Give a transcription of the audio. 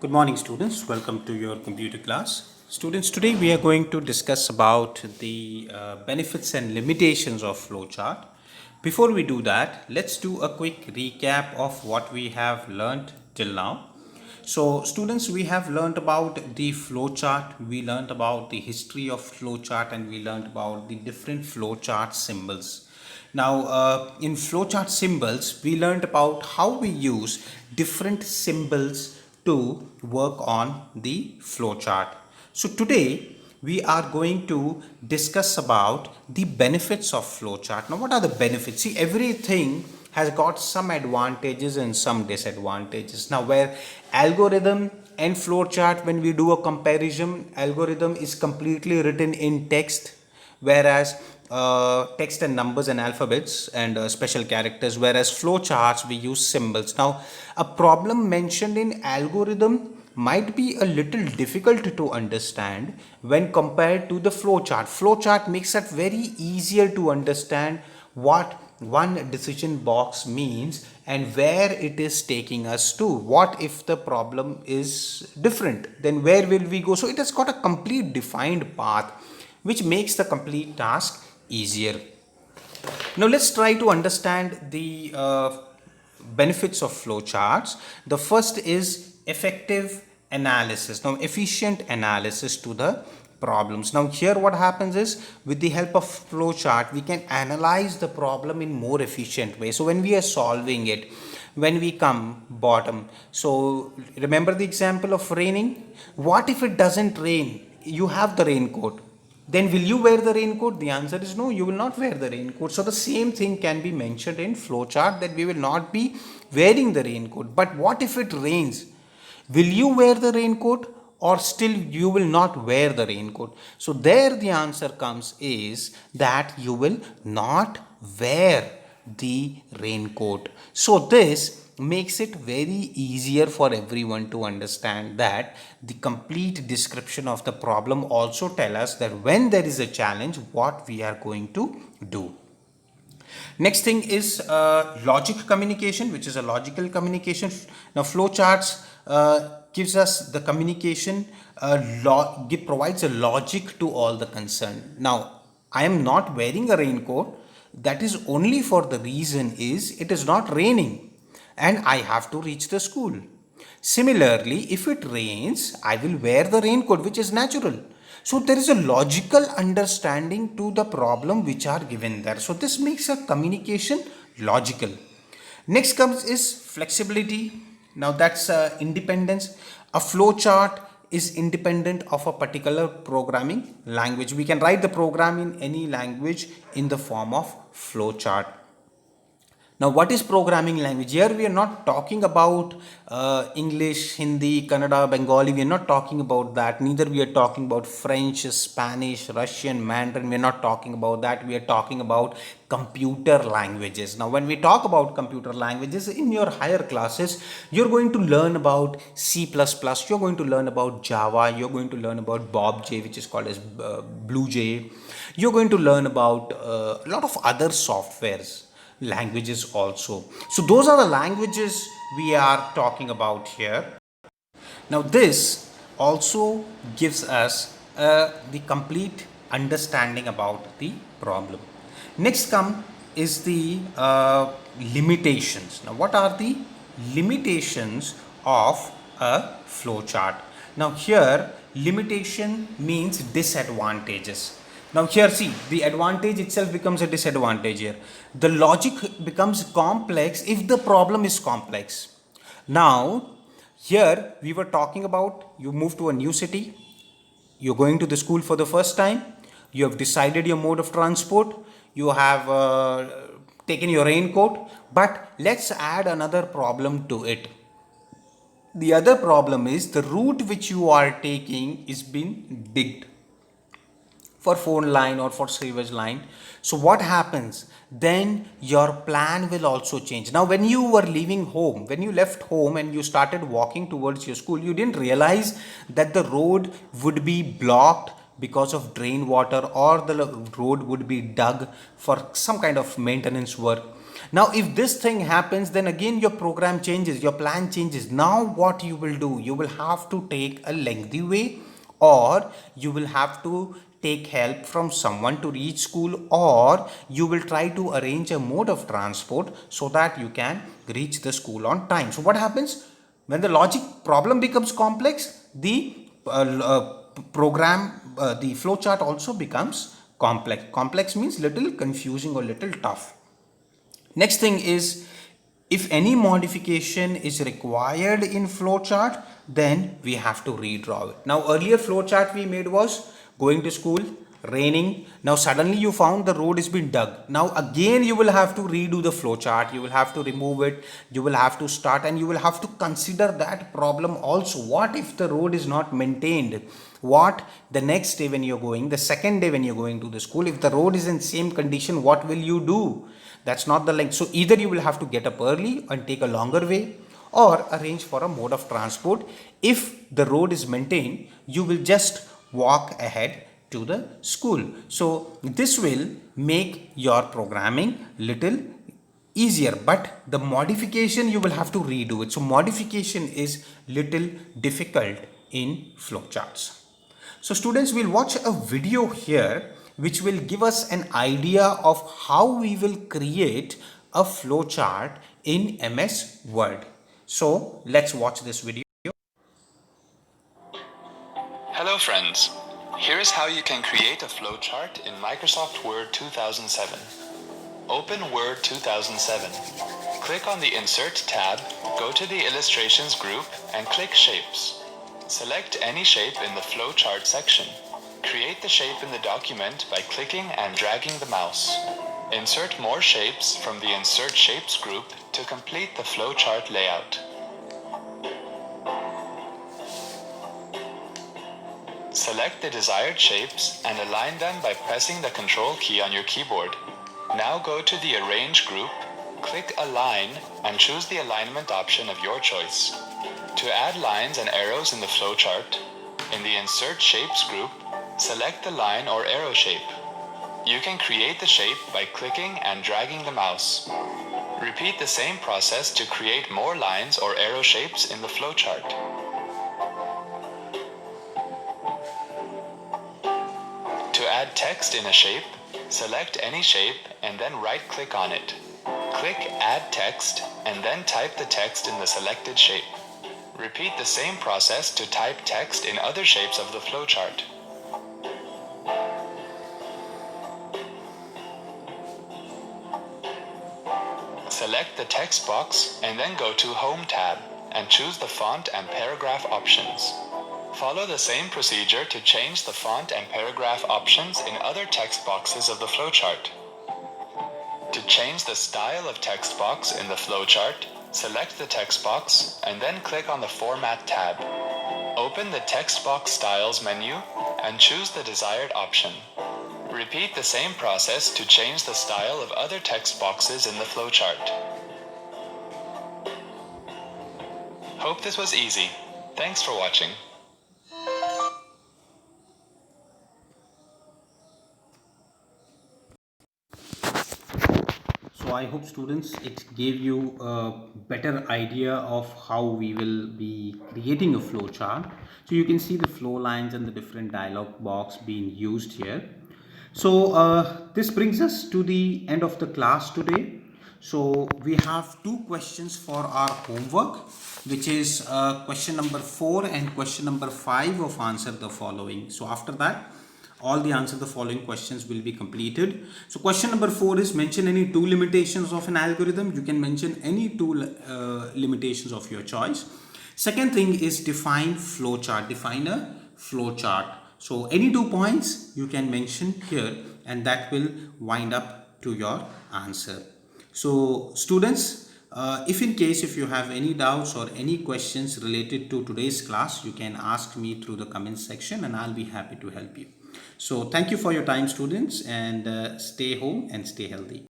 Good morning, students. Welcome to your computer class. Students, today we are going to discuss about the benefits and limitations of flowchart. Before we do that, let's do a quick recap of what we have learned till now. So, students, we have learned about the flowchart, we learned about the history of flowchart, and we learned about the different flowchart symbols. Now, in flowchart symbols, we learned about how we use different symbols to work on the flowchart. So today we are going to discuss about the benefits of flowchart. Now, what are the benefits? See, everything has got some advantages and some disadvantages. Now, where algorithm and flowchart, when we do a comparison, algorithm is completely written in text, whereas text and numbers and alphabets and special characters, whereas flowcharts we use symbols. Now, a problem mentioned in algorithm might be a little difficult to understand when compared to the flowchart. Flowchart makes it very easier to understand what one decision box means and where it is taking us to. What if the problem is different, then where will we go? So it has got a complete defined path which makes the complete task easier. Now let's try to understand the benefits of flowcharts. The first is effective analysis. Now, efficient analysis to the problems. Now here what happens is, with the help of flowchart we can analyze the problem in more efficient way. So when we are solving it, when we come bottom, so remember the example of raining. What if it doesn't rain? You have the raincoat, then will you wear the raincoat? The answer is no, you will not wear the raincoat. So the same thing can be mentioned in flowchart, that we will not be wearing the raincoat. But what if it rains? Will you wear the raincoat, or still you will not wear the raincoat? So there the answer comes is that you will not wear the raincoat. So this makes it very easier for everyone to understand that the complete description of the problem also tell us that when there is a challenge, what we are going to do. Next thing is logic communication, which is a logical communication. Now flowcharts gives us the communication, provides a logic to all the concern. Now I am not wearing a raincoat, that is only for the reason is it is not raining and I have to reach the school. Similarly, if it rains, I will wear the raincoat, which is natural. So there is a logical understanding to the problem which are given there. So this makes a communication logical. Next comes is flexibility. Now that's independence. A flowchart is independent of a particular programming language. We can write the program in any language in the form of flowchart. Now, what is programming language? Here we are not talking about English, Hindi, Kannada, Bengali. We are not talking about that. Neither we are talking about French, Spanish, Russian, Mandarin. We are not talking about that. We are talking about computer languages. Now, when we talk about computer languages in your higher classes, you're going to learn about C++. You're going to learn about Java. You're going to learn about Bob J, which is called as Blue J. You're going to learn about a lot of other softwares, languages also. So those are the languages we are talking about here. Now this also gives us the complete understanding about the problem. Next come is the limitations. Now what are the limitations of a flowchart? Now here limitation means disadvantages. Now here see, the advantage itself becomes a disadvantage here. The logic becomes complex if the problem is complex. Now here we were talking about, you move to a new city, you're going to the school for the first time, you have decided your mode of transport, you have taken your raincoat, but let's add another problem to it. The other problem is the route which you are taking is being digged for phone line or for sewage line. So what happens? Then your plan will also change. Now when you were leaving home, when you left home and you started walking towards your school, you didn't realize that the road would be blocked because of drain water, or the road would be dug for some kind of maintenance work. Now if this thing happens, then again your program changes, your plan changes. Now what you will do, you will have to take a lengthy way, or you will have to take help from someone to reach school, or you will try to arrange a mode of transport so that you can reach the school on time. So what happens when the logic problem becomes complex? The program, the flowchart also becomes complex. Complex means little confusing or little tough. Next thing is, if any modification is required in flowchart, then we have to redraw it. Now earlier flowchart we made was going to school, raining. Now suddenly you found the road is been dug. Now again you will have to redo the flowchart. You will have to remove it. You will have to start, and you will have to consider that problem also. What if the road is not maintained? What the next day when you're going, the second day when you're going to the school, if the road is in same condition, what will you do? That's not the length. So either you will have to get up early and take a longer way, or arrange for a mode of transport. If the road is maintained, you will just walk ahead to the school. So this will make your programming little easier, but the modification you will have to redo it. So modification is little difficult in flowcharts. So students, will watch a video here which will give us an idea of how we will create a flowchart in MS Word. So let's watch this video. Hello friends, here is how you can create a flowchart in Microsoft Word 2007. Open Word 2007. Click on the Insert tab, go to the Illustrations group and click Shapes. Select any shape in the flowchart section. Create the shape in the document by clicking and dragging the mouse. Insert more shapes from the Insert Shapes group to complete the flowchart layout. Select the desired shapes and align them by pressing the Control key on your keyboard. Now go to the Arrange group, click Align, and choose the alignment option of your choice. To add lines and arrows in the flowchart, in the Insert Shapes group, select the line or arrow shape. You can create the shape by clicking and dragging the mouse. Repeat the same process to create more lines or arrow shapes in the flowchart. To add text in a shape, select any shape and then right-click on it. Click Add Text and then type the text in the selected shape. Repeat the same process to type text in other shapes of the flowchart. Select the text box and then go to Home tab and choose the font and paragraph options. Follow the same procedure to change the font and paragraph options in other text boxes of the flowchart. To change the style of text box in the flowchart, select the text box and then click on the Format tab. Open the Text Box Styles menu and choose the desired option. Repeat the same process to change the style of other text boxes in the flowchart. Hope this was easy. Thanks for watching. So I hope students it gave you a better idea of how we will be creating a flow chart. So you can see the flow lines and the different dialog box being used here. So this brings us to the end of the class today. So we have two questions for our homework, which is question number 4 and question number 5 of answer the following. So after that, all the answer the following questions will be completed. So question number 4 is, mention any two limitations of an algorithm. You can mention any two limitations of your choice. Second thing is, define flowchart. Define a flowchart. So any 2 points you can mention here, and that will wind up to your answer. So students, if in case if you have any doubts or any questions related to today's class, you can ask me through the comment section and I'll be happy to help you. So thank you for your time, students, and stay home and stay healthy.